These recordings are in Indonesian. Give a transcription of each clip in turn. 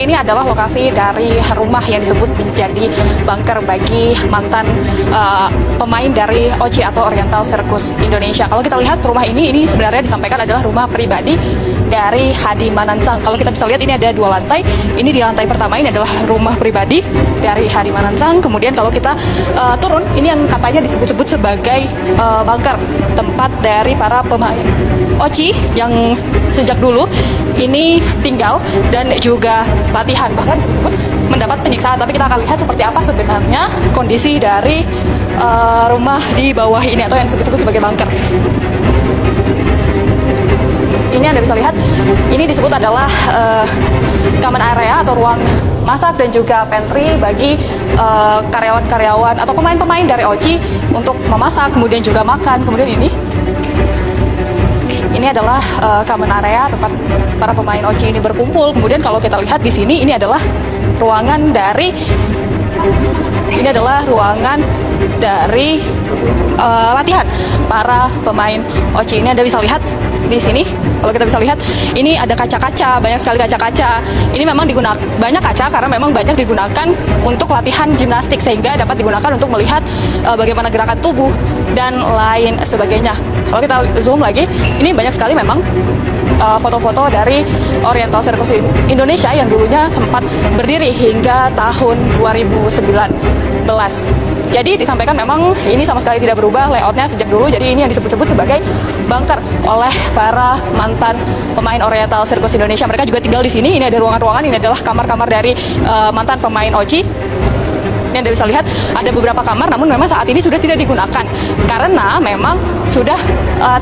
Ini adalah lokasi dari rumah yang disebut menjadi bunker bagi mantan pemain dari OCI atau Oriental Circus Indonesia. Kalau kita lihat rumah ini sebenarnya disampaikan adalah rumah pribadi dari Hadi Manansang. Kalau kita bisa lihat ini ada 2 lantai. Ini di lantai pertama ini adalah rumah pribadi dari Hadi Manansang. Kemudian kalau kita turun, ini yang katanya disebut-sebut sebagai bunker, tempat dari para pemain OCI yang sejak dulu ini tinggal dan juga latihan, bahkan disebut mendapat penyiksaan. Tapi kita akan lihat seperti apa sebenarnya kondisi dari rumah di bawah ini atau yang disebut-sebut sebagai bunker. Ini Anda bisa lihat, ini disebut adalah common area atau ruang masak dan juga pantry bagi karyawan-karyawan atau pemain-pemain dari OCI untuk memasak, kemudian juga makan. Kemudian ini adalah common area tempat para pemain OCI ini berkumpul. Kemudian kalau kita lihat di sini, ini adalah ruangan dari latihan para pemain OCI. Ini Anda bisa lihat di sini. Kalau kita bisa lihat, ini ada kaca-kaca, banyak sekali kaca-kaca. Ini memang digunakan banyak kaca karena memang banyak digunakan untuk latihan gimnastik, sehingga dapat digunakan untuk melihat bagaimana gerakan tubuh dan lain sebagainya. Kalau kita zoom lagi, ini banyak sekali memang foto-foto dari Oriental Circus Indonesia yang dulunya sempat berdiri hingga tahun 2019. Jadi disampaikan memang ini sama sekali tidak berubah layoutnya sejak dulu. Jadi ini yang disebut-sebut sebagai bunker oleh para mantan pemain Oriental Circus Indonesia. Mereka juga tinggal di sini. Ini ada ruangan-ruangan. Ini adalah kamar-kamar dari mantan pemain OCI. Ini Anda bisa lihat ada beberapa kamar, namun memang saat ini sudah tidak digunakan karena memang sudah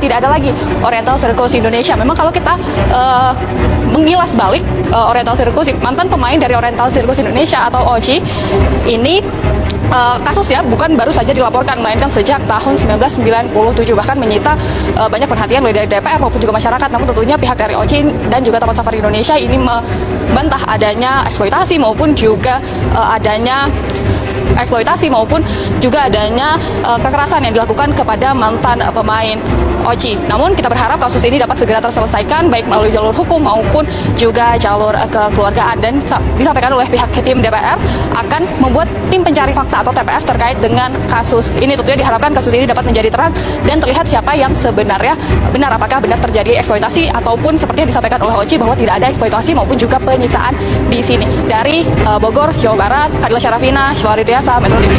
tidak ada lagi Oriental Circus Indonesia. Memang kalau kita mengilas balik Oriental Circus, mantan pemain dari Oriental Circus Indonesia atau OCI ini kasusnya bukan baru saja dilaporkan, melainkan sejak tahun 1997, bahkan menyita banyak perhatian dari DPR maupun juga masyarakat. Namun tentunya pihak dari OCI dan juga Taman Safari Indonesia ini membantah adanya eksploitasi maupun juga adanya kekerasan yang dilakukan kepada mantan pemain OCI. Namun kita berharap kasus ini dapat segera terselesaikan baik melalui jalur hukum maupun juga jalur kekeluargaan, dan disampaikan oleh pihak tim DPR akan membuat tim pencari fakta atau TPF terkait dengan kasus ini. Tentunya diharapkan kasus ini dapat menjadi terang dan terlihat siapa yang sebenarnya benar, apakah benar terjadi eksploitasi ataupun seperti yang disampaikan oleh OCI bahwa tidak ada eksploitasi maupun juga penyiksaan di sini. Dari Bogor, Jawa Barat, Fadila Syarafina, Syawari Tiasa, Metro TV.